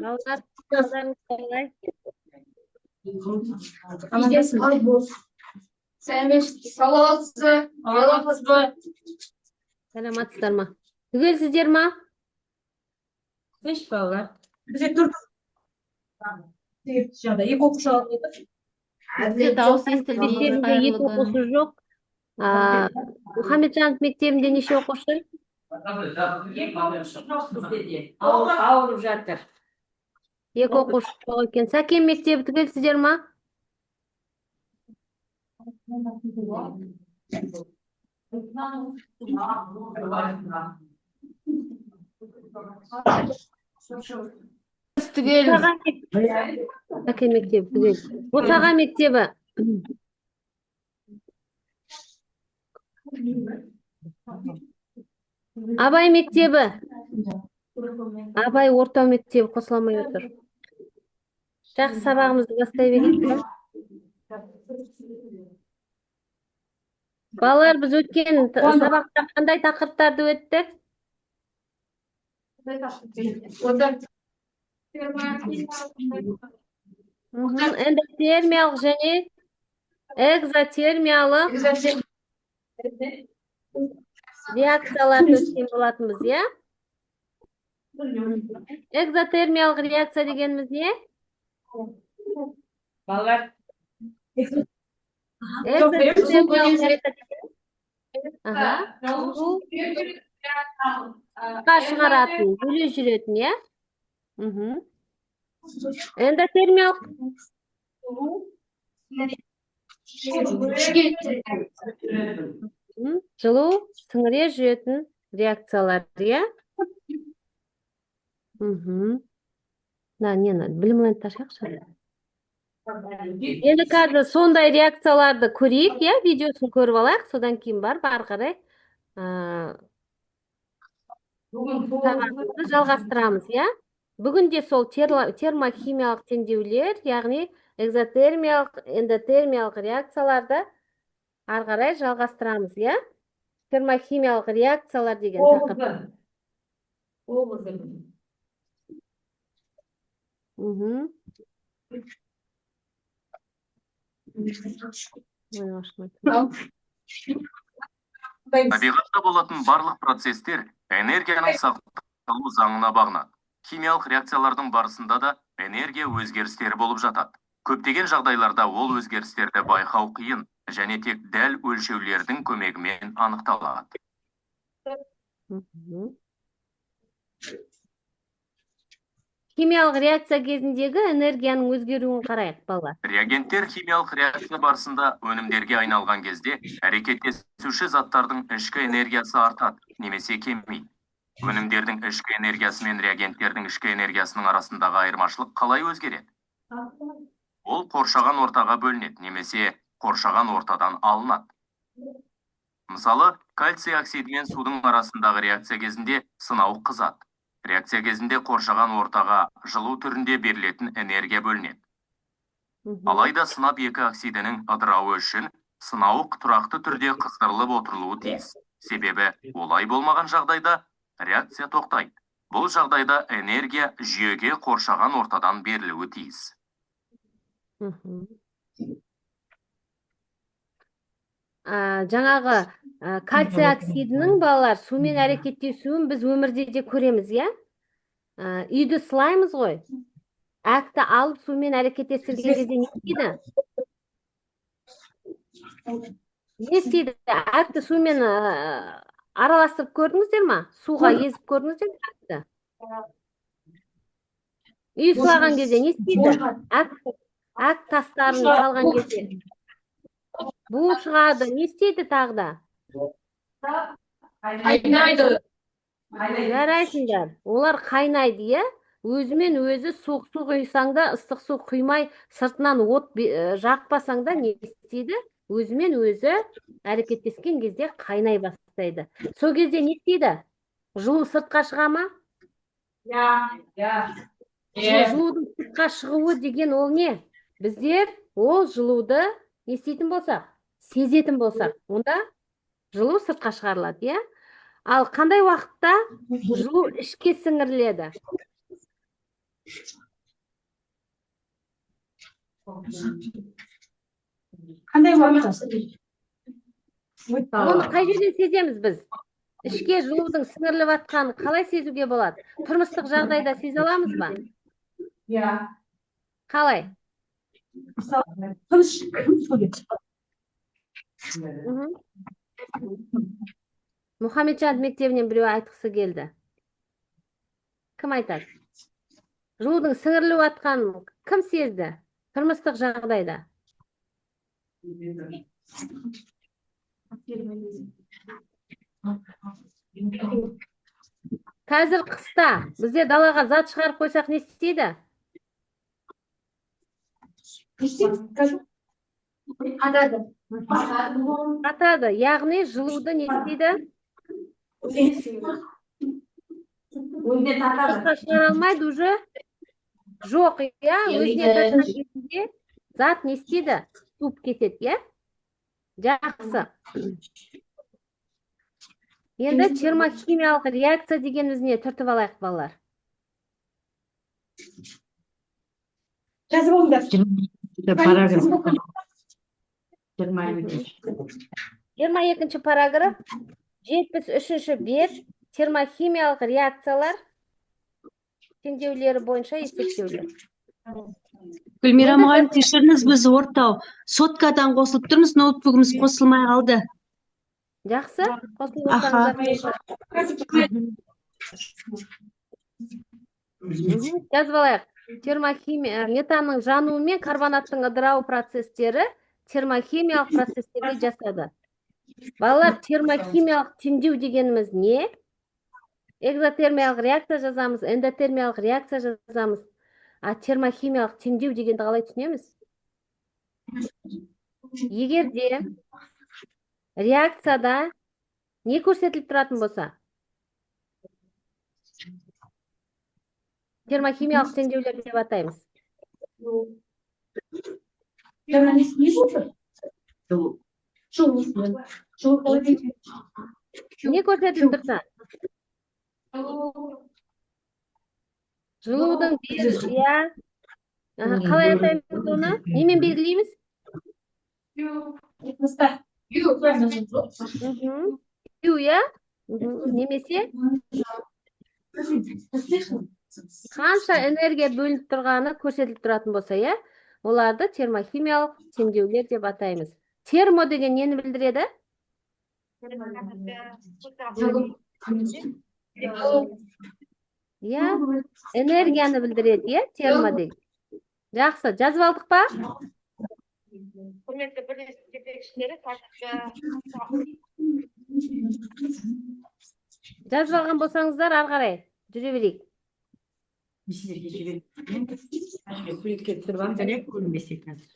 Балдар, балдарыңыз қалай? Саламатсыздар ма? Түгелсіздер ма? Beş балдар. Bize dur. Екі оқушы алып еді. Сізде дауыс естілмейді, бізде екі оқушы жоқ. Мұхамеджанов мектебінде неше оқушы? Екі оқушы жоқ бізде де. Ауырып жатыр. Екі оқушы жоқ екен. Сәкен мектебі түгелсіздер ма? Түгел. Сәкен мектебі түгел. Босаға мектебі. Абай мектебі. Абай орта мектебі қосыламай отыр. Жақсы, сабағымызды бастай берейік. Балалар, біз өткен сабақта қандай тақырыптарды өттік? Эндотермиялық және экзотермиялық реакцияларды өткен болатынбыз, иә? Экзотермиялық реакция дегеніміз не? Балдар. Шығаратын, бөле жүретін, иә? Эндотермиялық жылу сіңіре жүретін реакциялар, иә? Не надо? Білімлен ташақшы. Енді қазір сондай реакцияларды көрейік, иә? Видеосын көріп алайық, содан кейін барып ары қарай сабағымызды жалғастырамыз, иә? Бүгінде сол термохимиялық теңдеулер, яғни экзотермиялық, эндотермиялық реакцияларды ары қарай жалғастырамыз, иә? Термохимиялық реакциялар деген тақырып. Табиғатта болатын барлық процестер энергияның сақталу заңына бағынады. Химиялық реакциялардың барысында да энергия өзгерістері болып жатады. Көптеген жағдайларда ол өзгерістерді байқау қиын және тек дәл өлшеулердің көмегімен анықталады. Химиялық реакция кезіндегі энергияның өзгеруін қарайық, балалар. Реагенттер химиялық реакция барысында өнімдерге айналған кезде әрекеттесуші заттардың ішкі энергиясы артады, немесе кемиді. Өнімдердің ішкі энергиясы мен реагенттердің ішкі энергиясының арасындағы айырмашылық қалай өзгереді? Ол қоршаған ортаға бөлінеді, немесе қоршаған ортадан алынады. Мысалы, кальций оксиді мен судың арасындағы реакция кезінде сынау қызады. Реакция кезінде қоршаған ортаға жылу түрінде берілетін энергия бөлінеді. Алайда сынап екі оксидінің ыдырауы үшін сынауық тұрақты түрде қыздырылып отырылуы тиіс. Себебі олай болмаған жағдайда реакция тоқтайды. Бұл жағдайда энергия жүйеге қоршаған ортадан берілуі тиіс. Жаңағы кальций оксидінің, балалар, сумен әрекеттесуін біз өмірде де көреміз, иә? Үйді сылаймыз ғой. Әкті алып сумен әрекеттестірген кезде не істейді? Не істейді? Әкті сумен араластырып көрдіңіздер ма? Суға езіп көрдіңіздер ме әкті? Үй сылаған кезде не істейді? Әк тастарын салған кезде бу шығады. Не істейді тағда? Қайнайды. Жарайсыңдар. Олар қайнайды, иә? Өзімен өзі суық су құйсаң да, ыстық су құймай, сыртынан от жақпасаң да не істейді? Өзімен өзі әрекеттескен кезде қайнай бастайды. Сол кезде не істейді? Жылу сыртқа шыға ма? Жылудың сыртқа шығуы деген ол не? Біздер ол жылуды не істейтін болсақ, сезетін болсақ, онда жылу сыртқа шығарылады, иә? Ал қандай уақытта жылу ішке сіңіріледі? Қандай уақыт? Оны қай жерден сеземіз біз? Ішке жылудың сіңіріліп жатқанын қалай сезуге болады? Тұрмыстық жағдайда сезе аламыз ба? Иә. Қалай? Мысалы, тыныш сөйлейді. Мұхамеджан мектебінен біреу айтқысы келді. Кім айтады? Жылудың сіңіріліп жатқанын кім сезді? Тұрмыстық жағдайда. Қазір қыста бізде далаға зат шығарып қойсақ не істейді? Қатады. Яғни жылуды не істейді? Сыртқа шығара алмайды уже. Жоқ, иә, өзіне тартқан кезінде зат не істейді? Суып кетеді, иә? Жақсы. Енді термохимиялық реакция дегеніміз не? Түртіп алайық, балалар. Жазып алыңдар. Параграф. 22-ші параграф, 73-ші бет, термохимиялық реакциялар теңдеулері бойынша есептеулер. Гүлмира мұғалім, кешіріңіз, біз ортау. Соткадан қосылып тұрмыз, ноутбугіміз қосылмай қалды. Жақсы, қосылып отырсаңыздар. Жазып алайық. Метанның жануы мен карбонаттың ыдырауы процестері термохимиялық процестерге жасады. Балалар, термохимиялық теңдеу дегеніміз не? Экзотермиялық реакция жазамыз, эндотермиялық реакция жазамыз. А термохимиялық теңдеу дегенді қалай түсінеміз? Егерде реакцияда не көрсетіліп тұратын болса? Термохимиялық теңдеулер деп атаймыз. Не көрсетіліп тұрса? Жылудың иә. Қалай атаймыз оны? Немен белгілейміз? Ю, иә? Немесе қанша энергия бөлініп тұрғаны көрсетіліп тұратын болса, иә? Оларды термохимиялық теңдеулер деп атаймыз. Термо деген нені білдіреді? Иә, энергияны білдіреді, иә, термо деген. Жақсы, жазып алдық па? Құрметті бірлестік жетекшілері, Жазып алған болсаңыздар, ары қарай жүре берейік. Сіздерге жіберейін. Суретке түсіріп алып, және көрінбесе қазір.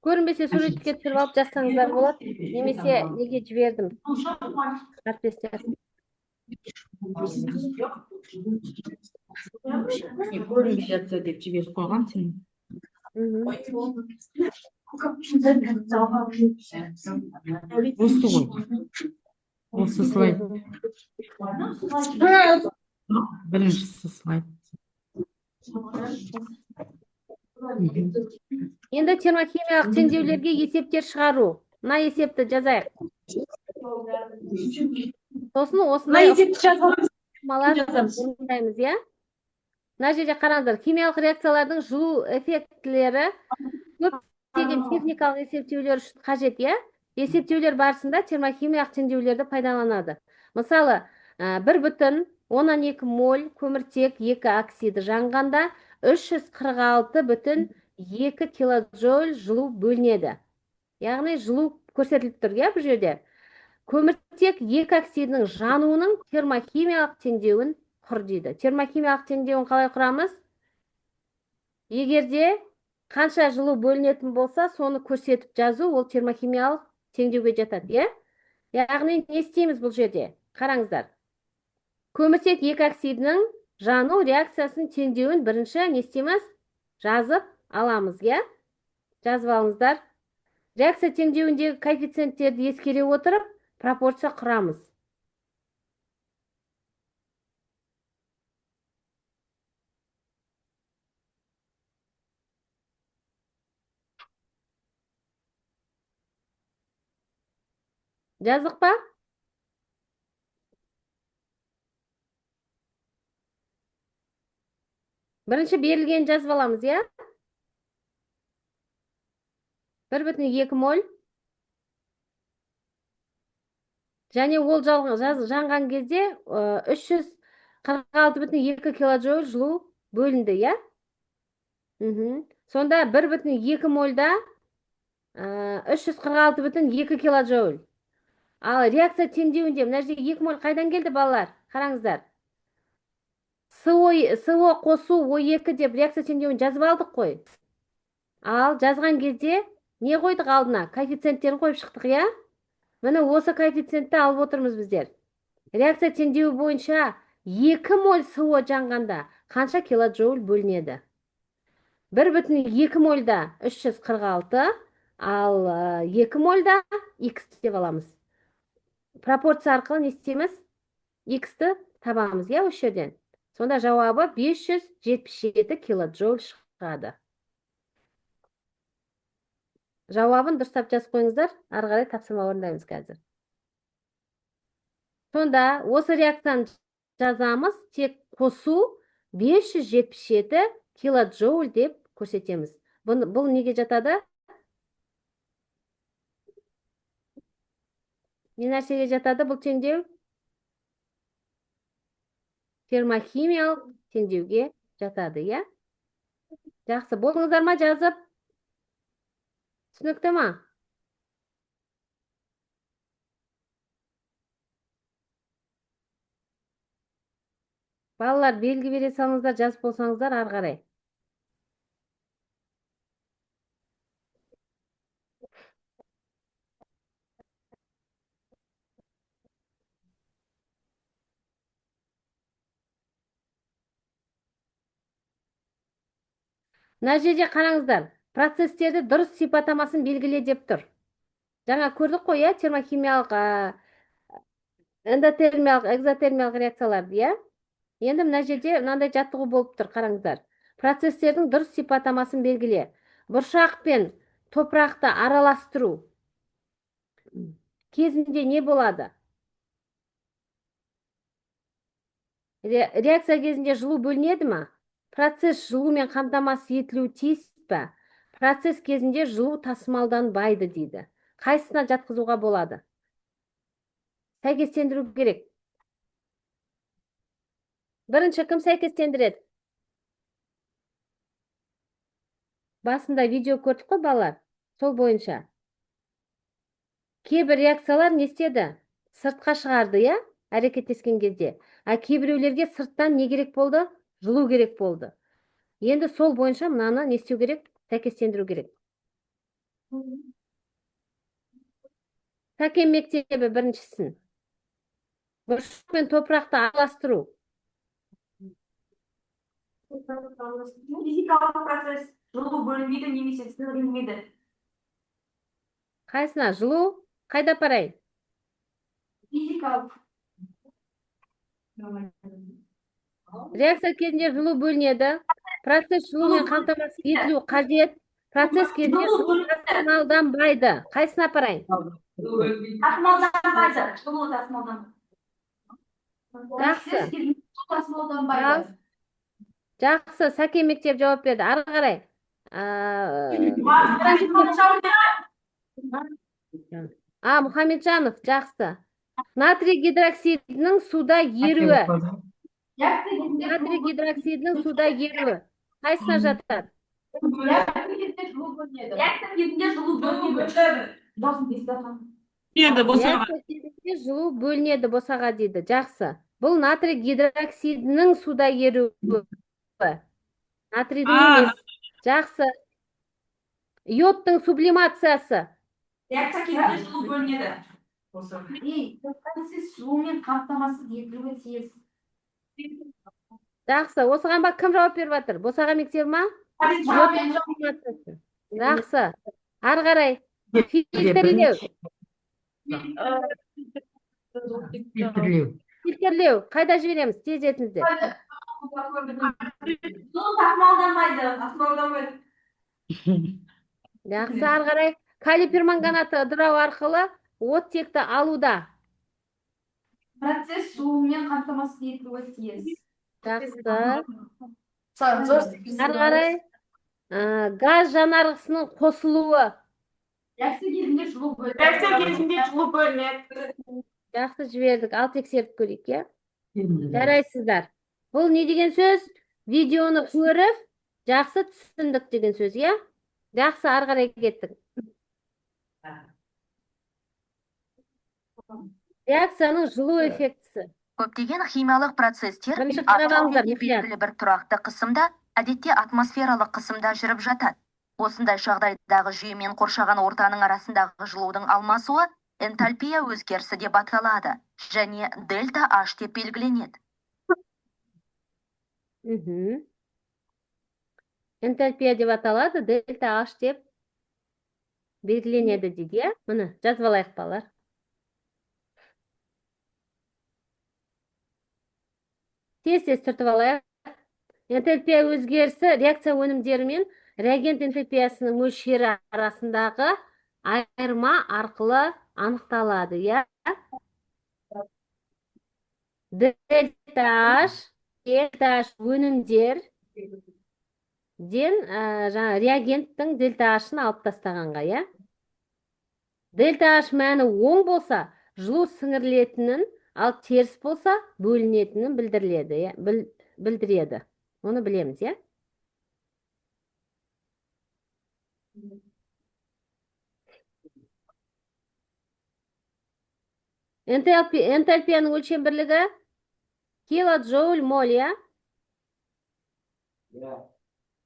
Көрінбесе суретке түсіріп алып жазсаңыздар болады. Немесе неге жібердім? Әріптестер. Көрінбей жатса деп жіберіп қойған сен. Осы ғой. Осы слайд. Біріншісі слайд. Енді термохимиялық теңдеулерге есептер шығару. Мына есепті жазайық. Сосын осындай орындаймыз, иә? Мына жерде қараңыздар, химиялық реакциялардың жылу эффектілері көптеген техникалық есептеулер үшін қажет, иә? Есептеулер барысында термохимиялық теңдеулерді пайдаланады. Мысалы, 1,12 моль көміртек 2 оксиді жанғанда 346,2 килоджоуль жылу бөлінеді. Яғни жылу көрсетіліп тұр, иә, бұл жерде. Көміртек 2 оксидінің жануының термохимиялық теңдеуін құр дейді. Термохимиялық теңдеуін қалай құрамыз? Егерде қанша жылу бөлінетін болса, соны көрсетіп жазу, ол термохимиялық теңдеуге жатады, иә? Яғни не істейміз бұл жерде? Қараңыздар. Көміртек 2 оксидінің жану реакциясын теңдеуін бірінші не істейміз? Жазып аламыз, иә? Жазып алыңыздар. Реакция теңдеуіндегі коэффициенттерді ескере отырып, пропорция құрамыз. Жаздық па? Бірінші берілген жазып аламыз, иә? 1,2 моль. Және ол жанған кезде 346,2 килоджоуль жылу бөлінді, иә? Сонда 1,2 мольда 346,2 килоджоуль. Ал реакция теңдеуінде мына жерге 2 моль қайдан келді, балалар? Қараңыздар. СО қосу О2 деп реакция теңдеуін жазып алдық қой. Ал жазған кезде не қойдық алдына? Коэффициенттерін қойып шықтық, иә? Міне осы коэффициентті алып отырмыз біздер. Реакция теңдеуі бойынша 2 моль СО жанғанда қанша килоджоуль бөлінеді? 1,2 мольда 346, ал 2 мольда X деп аламыз. Пропорция арқылы не істейміз? X-ті табамыз, иә, осы жерден. Сонда жауабы 577 килоджоуль шығады. Жауабын дұрыстап жазып қойыңыздар, ары қарай тапсырма орындаймыз қазір. Сонда осы реакцияны жазамыз, тек қосу 577 килоджоуль деп көрсетеміз. Бұл неге жатады? Не нәрсеге жатады бұл теңдеу? Термохимиялық теңдеуге жатады, иә? Жақсы, болдыңыздар ма жазып? Түсінікті ма? Балалар, белгі бере салыңыздар, жазып болсаңыздар, ары қарай. Мына жерде қараңыздар, процестерді дұрыс сипаттамасын белгіле деп тұр. Жаңа көрдік қой, иә, термохимиялық, эндотермиялық, экзотермиялық реакцияларды, иә? Енді мына жерде мынандай жаттығу болып тұр, қараңыздар. Процестердің дұрыс сипаттамасын белгіле. Бұршақ пен топырақты араластыру кезінде не болады? Реакция кезінде жылу бөлінеді ме? Процесс жылумен қамтамасыз етілуі тиіс пе? Процесс кезінде жылу тасымалданбайды дейді. Қайсысына жатқызуға болады? Сәйкестендіру керек. Бірінші кім сәйкестендіреді? Басында видео көрдік қой, балалар? Сол бойынша. Кейбір реакциялар не істеді? Сыртқа шығарды, иә? Әрекеттескен кезде. А кейбіреулерге сырттан не керек болды? Жылу керек болды. Енді сол бойынша мынаны не істеу керек? Сәйкестендіру керек. Сәкен мектебі біріншісін. Бұршақ пен топырақты араластыру. Физикалық процесс жылу бөлінбейді немесе сіңірілмейді. Қайсына? Жылу қайда апарайын? Физикалық. Реакция кезінде жылу бөлінеді. Процесс жылумен қамтамасыз етілу қажет. Процесс кезінде жылу тасымалданбайды. Қайсына апарайын? Тасымалданбайды. Жылу тасымалданбайды. Жақсы. Тасымалданбайды. Жақсы, Сәкен мектеп жауап берді. Ары қарай. Мұхамеджанов, жақсы. Натрий гидроксидінің суда еруі. Натрий гидроксидінің суда еруі. Қайсына жатады? Реакция кезінде жылу бөлінеді. Реакция кезінде жылу бөлінеді босаға дейді. Жақсы. Бұл натрий гидроксидінің суда еруі. Натрийдің емес. Жақсы. Йодтың сублимациясы. реакция кезінде жылу бөлінеді. Процесс жылумен қамтамасыз етілуі тиіс. Жақсы. Осыған ба кім жауап беріп жатыр? Босаға мектебі ма? Жақсы. Ары қарай. Фильтрлеу. Фильтрлеу. Қайда жібереміз? Тез етіңіздер. Жылу тасымалданбайды. Жақсы, ары қарай. Калий перманганаты ыдырау арқылы оттекті алуда? Процесс суымен қамтамасыз етілуі тиіс. Жақсы. Ары қарай. Газ жанарғысының қосылуы. Реакция кезінде жылу бөлінеді. Реакция кезінде жылу бөлінеді. Жақсы жібердік. Ал тексеріп көрейік, иә? Жарайсыздар. Бұл не деген сөз? Видеоны көріп, жақсы түсіндік деген сөз, иә? Жақсы, ары қарай кеттік. Реакцияның жылу эффектісі. Көптеген химиялық процесстер Бірінші қарап алыңыздар, атом мұқият. белгілі бір тұрақты қысымда, әдетте атмосфералық қысымда жүріп жатады. Осындай жағдайдағы жүйе мен қоршаған ортаның арасындағы жылудың алмасуы энтальпия өзгерісі деп аталады және дельта H деп белгіленеді. Энтальпия деп аталады, дельта H деп белгіленеді дейді, иә? Міне, жазып алайық балалар. Тез-тез түртіп алайық. Энтальпия өзгерісі реакция өнімдері мен реагент энтальпиясының мөлшері арасындағы айырма арқылы анықталады, иә? Дельта H өнімдер реагенттің дельта H-ын алып тастағанға, иә? Дельта H мәні оң болса, жылу сіңірілетінін, ал теріс болса, бөлінетінін білдіреді. Оны білеміз, иә? Энтальпияның өлшем бірлігі килоджоуль моль, иә?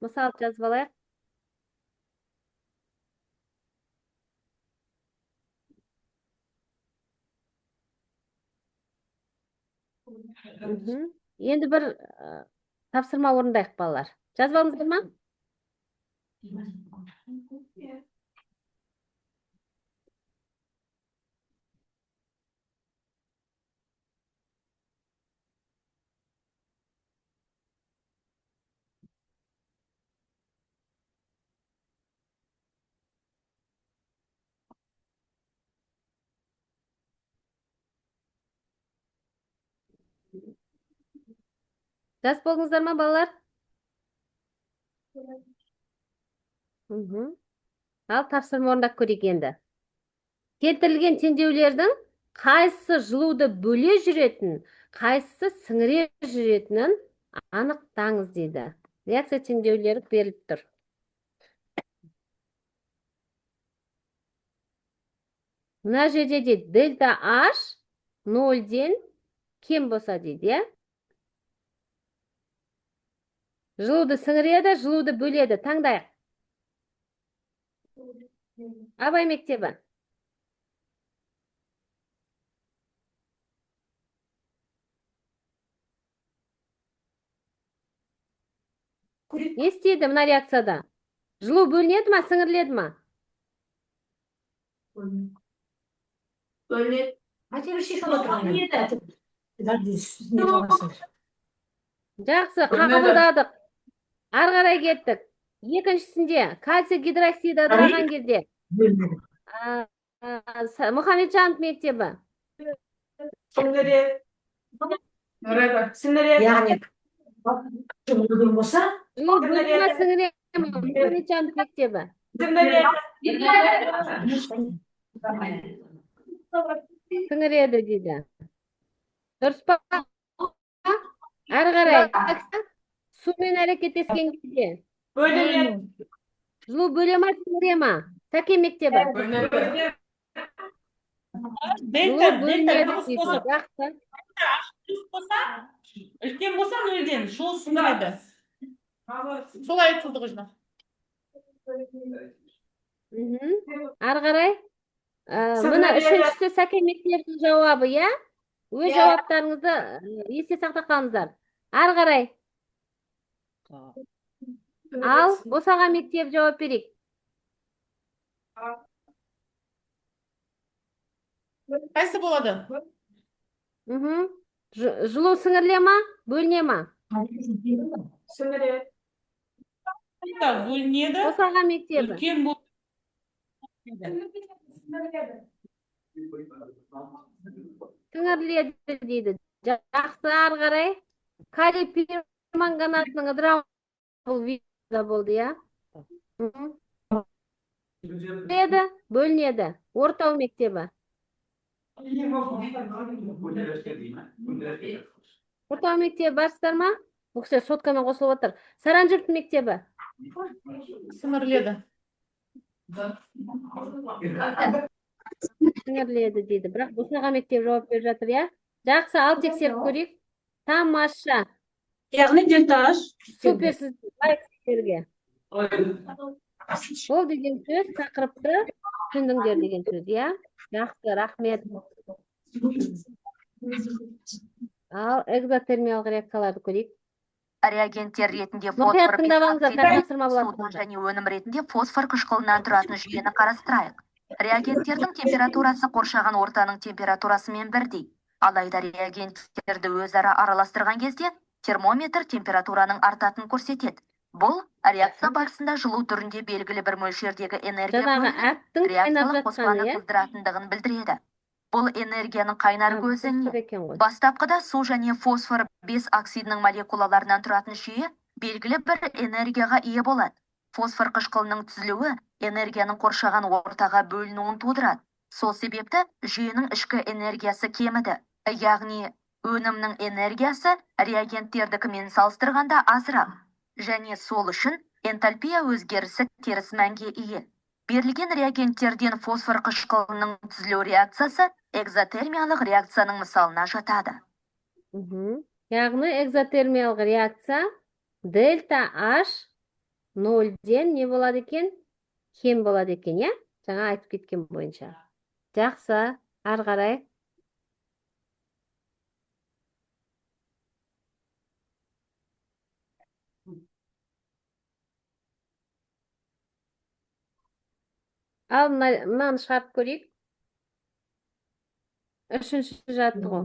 Мысал жазып алайық. Енді бір тапсырма орындайық, балалар. Жазып алыңыздар ма? Жазып болдыңыздар ма, балалар? Ал тапсырма орындап көрейік енді. Келтірілген теңдеулердің қайсысы жылуды бөле жүретін, қайсысы сіңіре жүретінін анықтаңыз дейді. Реакция теңдеулері беріліп тұр. Мына жерде дейді, дельта H 0-ден кем болса дейді, иә? Жылуды сіңіреді, жылуды бөледі. Таңдайық. Абай мектебі. Не істейді мына реакцияда? Жылу бөлінеді ма, сіңіріледі ма? Бөлінеді. Жақсы, қабылдадық. Ары қарай кеттік. Екіншісінде кальций гидроксиді аталған кезде Мұхамеджанов мектебі. Сіңіреді. Яғни жылу болса, Жылу бөлінеді ма, сіңіреді ма? Мұхамеджанов мектебі. Сіңіреді дейді. Дұрыс па? Ары қарай. Сумен әрекеттескен кезде бөлінеді. жылу бөле ма, сіңіре ма? Сәкен мектебі. Жылу бөлінеді дейді. Жақсы. Үлкен болса нөлден жол сіңіреді. Солай айтылды ғой. Ары қарай. Мына үшіншісі Сәкен мектебінің жауабы, иә? Өз жауаптарыңызды есте сақтап қалыңыздар. Ары қарай. Ал босаған мектеп жауап берейік. Қайсы болады? Жылу сіңіріле ма, бөліне ма? Сіңіреді. Бөлінеді. Босаған мектебі. Үлкен сіңірледі дейді. Жақсы, ары қарай. Калий перманганатының ыдырауы вида болды, иә? Бөлінеді. Ортау мектебі. Ортау мектебі барсыздар ма? Бұл кісілер соткамен қосылып отыр. Саранжұрт мектебі. Сіңірледі. Сіңірледі дейді. Бірақ Босаға мектеп жауап беріп жатыр, иә? Жақсы, ал тексеріп көрейік. Тамаша. Яғни делтаж. Суперсіз лайктерге. Ол деген сөз тақырыпты түсіндіңдер деген сөз, иә? Жақсы, рахмет. Ал экзотермиялық реакцияларды көрейік. Реагенттер ретінде Мұқият фосфор тыңдап алыңыздар, тапсырма болады. судан және өнім ретінде фосфор қышқылынан тұратын жүйені қарастырайық. Реагенттердің температурасы қоршаған ортаның температурасымен бірдей. Алайда реагенттерді өзара араластырған кезде термометр температураның артатын көрсетеді. Бұл реакция барысында жылу түрінде белгілі бір мөлшердегі энергия Жаңағы бөлініп, әттің реакциялық қайнап қоспаны жатқаны, иә? қыздыратындығын білдіреді. Бұл энергияның қайнар көзі не? Екен ғой. Бастапқыда су және фосфор 5 оксидінің молекулаларынан тұратын жүйе белгілі бір энергияға ие болады. Фосфор қышқылының түзілуі энергияның қоршаған ортаға бөлінуін тудырады. Сол себепті жүйенің ішкі энергиясы кеміді. Яғни өнімнің энергиясы реагенттердікімен салыстырғанда азырақ. Және сол үшін энтальпия өзгерісі теріс мәнге ие. Берілген реагенттерден фосфор қышқылының түзілу реакциясы экзотермиялық реакцияның мысалына жатады. Яғни экзотермиялық реакция дельта H 0-ден не болады екен? Кем болады екен, иә? Жаңа айтып кеткен бойынша. Жақсы, ары қарай. Ал мынаны шығарып көрейік. Үшінші жаттығу.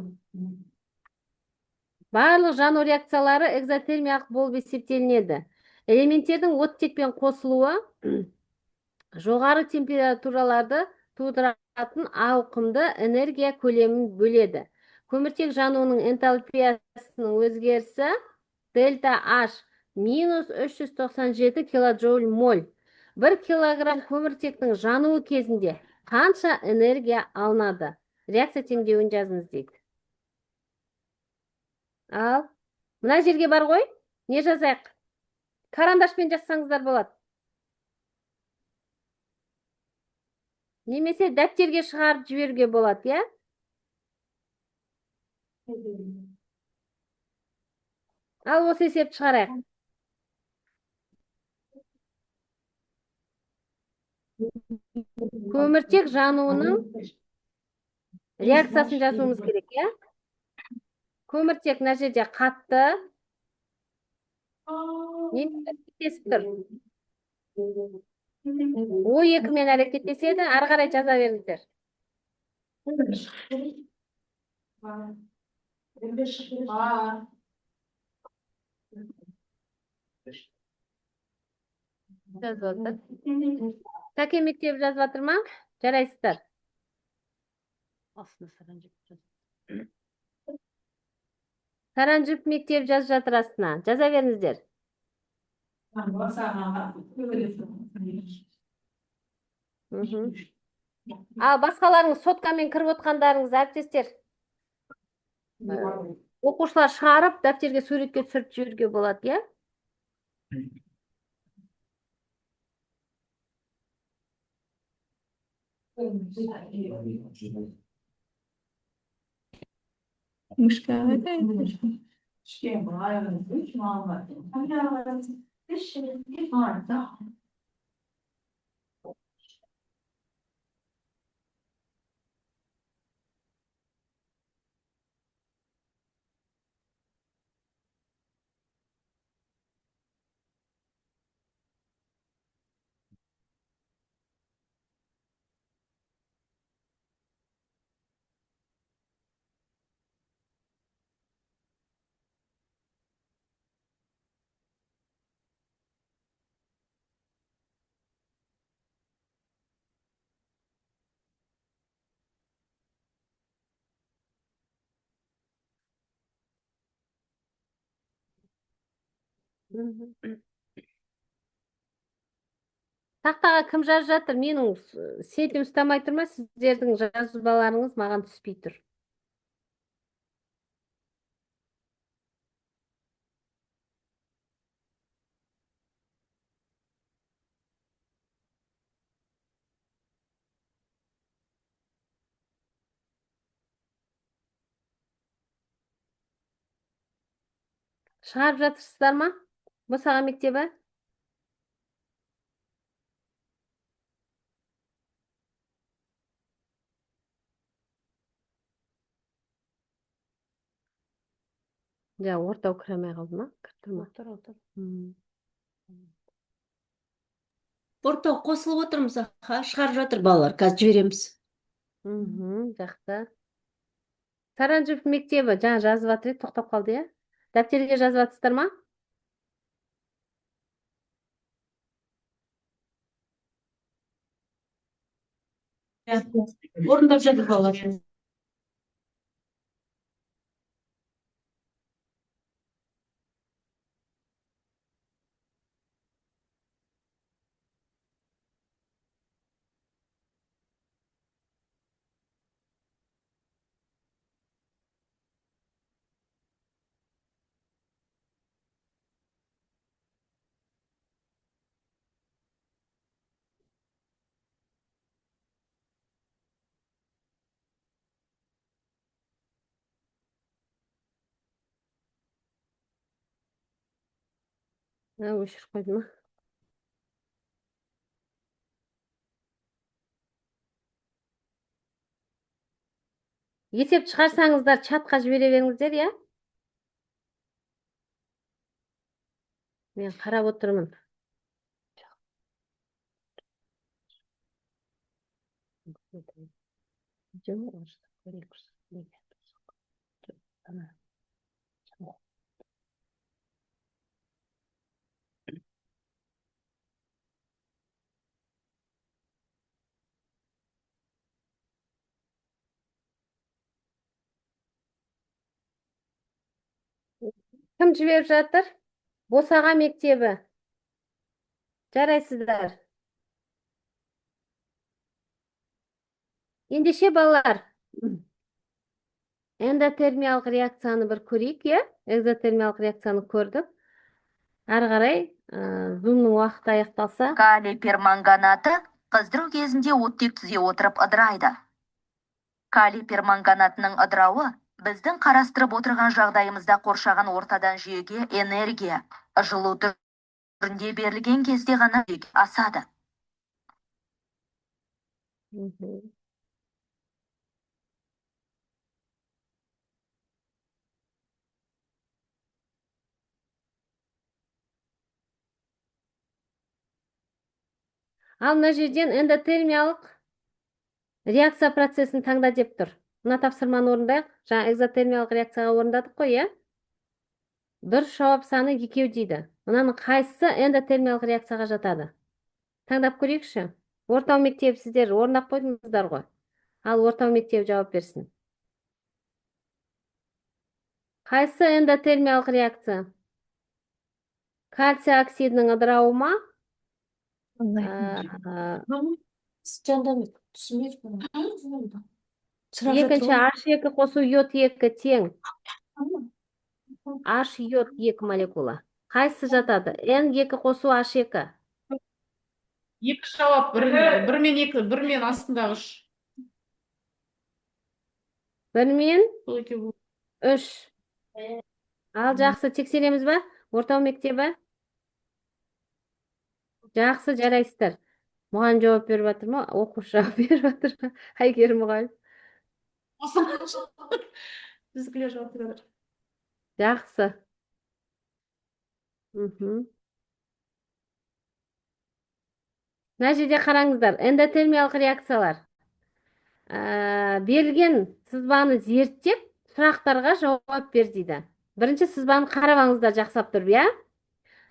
Барлық жану реакциялары экзотермиялық болып есептелінеді. Элементтердің оттекпен қосылуы жоғары температураларды тудыратын ауқымды энергия көлемін бөледі. Көміртек жануының энтальпиясының өзгерісі дельта H минус 397 килоджоуль моль. 1 килограмм көміртектің жануы кезінде қанша энергия алынады? Реакция теңдеуін жазыңыз дейді. Ал, мына жерге бар ғой, не жазайық? Карандашпен жазсаңыздар болады. Немесе дәптерге шығарып жіберуге болады, иә? Ал, осы есепті шығарайық. Көміртек жануының реакциясын жазуымыз керек, иә? Көміртек мына жерде қатты. Немесе әрекеттесіп тұр. O2 мен әрекеттеседі, ары қарай жаза беріңіздер. Тәке мектеп жазып жатыр ма? Жарайсыздар. Саранжұрт мектеп жазып жатыр астына. Жаза беріңіздер. Ал басқаларыңыз соткамен кіріп отқандарыңыз әріптестер. Оқушылар шығарып, дәптерге суретке түсіріп жіберуге болады, иә? Тақтаға кім жазып жатыр? Менің сетім ұстамай тұр ма? Сіздердің жазбаларыңыз маған түспей тұр. Шығарып жатырсыздар ма? Босаға мектебі? Ортау кіремей қалды ма? Кірді ма? Отыр. Ортау қосылып отырмыз, аха, шығарып жатыр балалар, қазір жібереміз. Жақсы. Саранжев мектебі жаңа жазып жатыр еді, тоқтап қалды, иә? Дәптерге жазып жатсыздар ма? Орындап жатыр балалар. Өшіріп қойды ма? Есеп шығарсаңыздар чатқа жібере беріңіздер, иә? Мен қарап отырмын. Кім жіберіп жатыр? Босаға мектебі. Жарайсыздар. Ендеше балалар, эндотермиялық реакцияны бір көрейік, иә? Экзотермиялық реакцияны көрдік. Ары қарай, зумның уақыты аяқталса, Калий перманганаты қыздыру кезінде оттек түзе отырып ыдырайды. Калий перманганатының ыдырауы біздің қарастырып отырған жағдайымызда қоршаған ортадан жүйеге энергия, жылу түрінде берілген кезде ғана жүзеге асады. ал мына жерден эндотермиялық реакция процесін таңда деп тұр. Мына тапсырманы орындайық. Жаңа экзотермиялық реакцияға орындадық қой, иә? Дұрыс жауап саны 2 дейді. Мынаның қайсысы эндотермиялық реакцияға жатады? Таңдап көрейікші. Ортау мектеп сіздер орындап қойдыңыздар ғой. Ал ортау мектеп жауап берсін. Қайсы эндотермиялық реакция? Кальций оксидінің ыдырауы ма? Екінші H2 қосу йод 2 тең. H йод 2 молекула. Қайсы жатады? N2 қосу H2. Екі жауап, бір мен екі, бір мен астындағы үш. 1 мен Сол екеуі. 3. Ал жақсы, тексереміз ба? Ортау мектебі? Жақсы, жарайсыздар. Мұғалім жауап беріп жатыр ма? Оқушы жауап беріп жатыр ма? Әйгерім мұғалім. Біздікілер жауап беріп жатыр. Жақсы. Мына жерде қараңыздар, эндотермиялық реакциялар. Берілген сызбаны зерттеп, сұрақтарға жауап бер дейді. Бірінші сызбаны қарап жақсап тұрып, иә?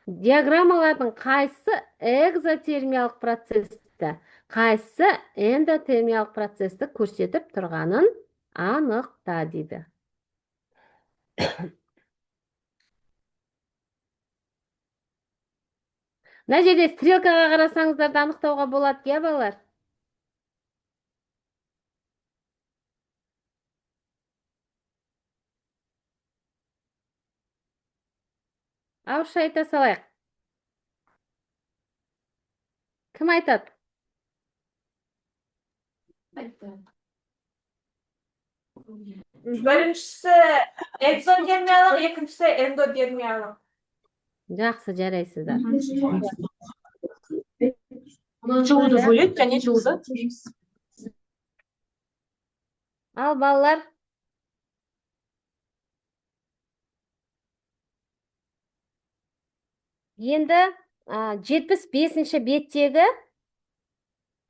Диаграммалардың қайсы экзотермиялық процесті, қайсы эндотермиялық процесті көрсетіп тұрғанын анықта дейді. Мына жерде стрелкаға қарасаңыздар да анықтауға болады, иә балалар? Ауызша айта салайық. Кім айтады? Біріншісі экзодермиялық, екіншісі эндодермиялық. Жақсы, жарайсыздар. Жылуды бөледі, және жылуды. Ал балалар, енді 75-ші беттегі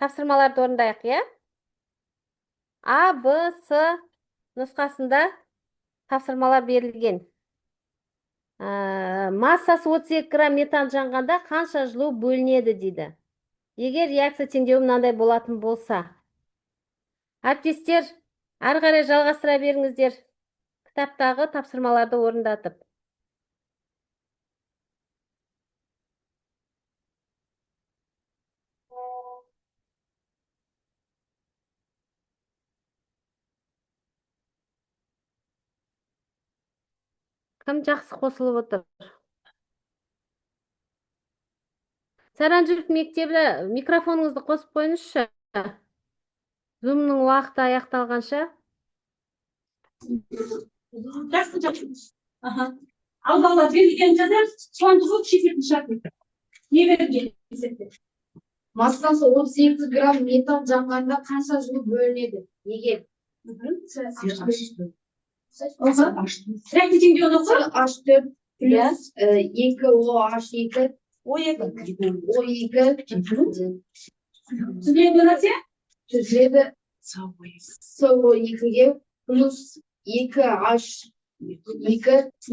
тапсырмаларды орындайық, иә? А, Б, С нұсқасында тапсырмалар берілген. Массасы 32 грамм метан жанғанда қанша жылу бөлінеді дейді. Егер реакция теңдеуі мынандай болатын болса. Әріптестер, ары қарай жалғастыра беріңіздер кітаптағы тапсырмаларды орындатып. Кім жақсы қосылып отыр? Саранжілік мектебі микрофоныңызды қосып қойыңызшы. Зумның уақыты аяқталғанша. Жақсы, жақсы. Ал балалар берілген жазар, суандығы шекетін шақырды. Не берілген? Массасы 38 грамм метан жанғанда қанша жылу бөлінеді? Егер Реакция теңдеуін оқы. H4 плюс 2OH2 O2 Түзілген нәрсе? түзіледі SO2-ге плюс 2H2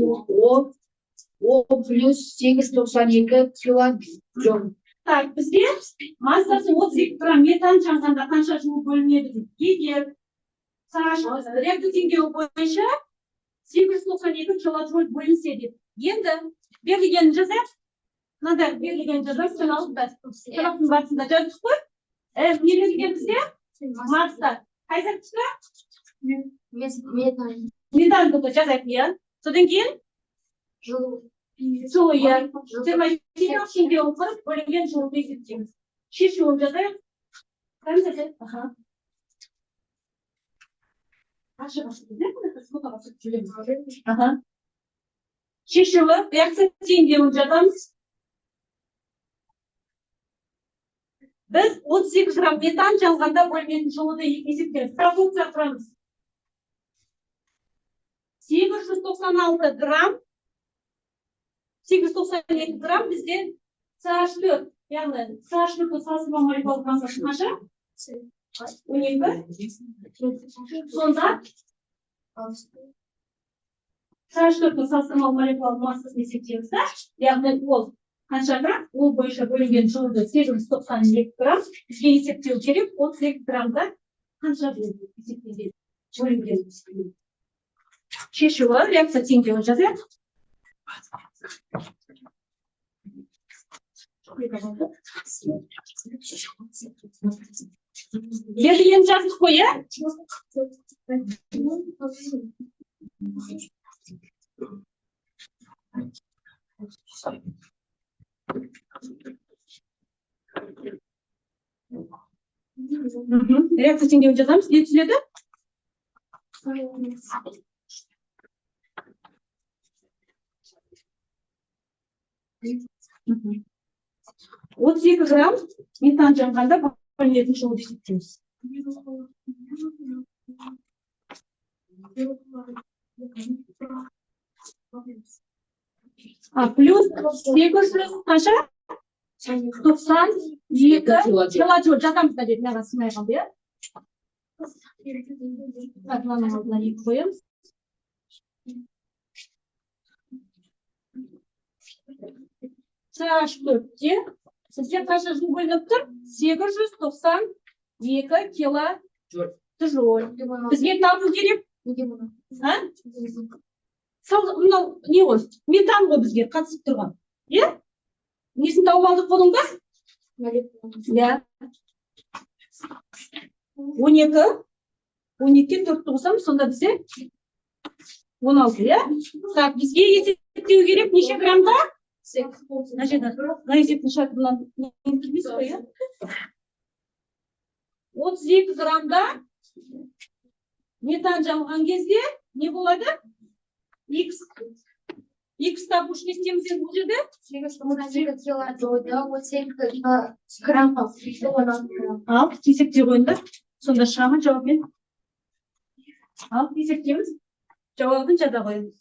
O плюс 892 килоджоуль. Так, бізде массасы 32 грамм метан жанғанда қанша жылу бөлінеді? Егер реакция теңдеуі бойынша 892 килоджоуль бөлінсе деп. Енді берілген жазар, мынандай берілген жазар, сұрақтың барысында жаздық қой. Не берілген бізде? Масса. Қайда түсті? Метан болды жазайық, иә. Содан кейін Жылу. жылу, иә. Термометр теңдеуін құрып, бөлінген жылуды есептейміз. Шешуін жазайық. Қайда? Шешуі, реакция теңдеуін жазамыз. Біз 38 грамм метан жанғанда бөлінетін жылуды есептейміз. Пропорция құрамыз. 896 грамм, 892 грамм бізде CH4, яғни CH4-ті салыстырма молекулалық массасы қанша? 12. Сонда CH4-ті салыстырма молекулалық массасын есептейміз, яғни ол қанша грамм? Ол бойынша бөлінген жылуды 892 грамм. Бізге есептеу керек, 32 граммда қанша жылу есептелген бөлінген. Шешуі, реакция теңдеуін жазайық. Берілген жаздық қой, иә? Реакция теңдеуін жазамыз, не түзіледі? 32 грамм метан жанғанда бөлінетін жылуды есептейміз. Плюс 800 қанша? 92 килоджоуль жазамыз да деп, маған сымай қалды, иә? Мынаның алдына 2 қоямыз. CH4-те сізге қанша жылу бөлініп тұр? 892 килоджоуль. Бізге табу керек. Мынау не ғой? Метан ғой бізге қатысып тұрған. Е? несін тауып алдық қолыңда? Иә. 12 4 қосамыз, сонда бізде 16, иә? Так, бізге есептеу керек неше граммда? Мына жерде мына есептің шартынан келмейсіз ғой, иә? 32 граммда метан жанған кезде не болады? X табу үшін не істейміз енді бұл жерде? 8 килоджойда 32 граммға 16 грамм. Ал, есептей қойыңдар. Сонда шығамын жауабын. Ал, есептейміз. Жауабын жада қойыңыз.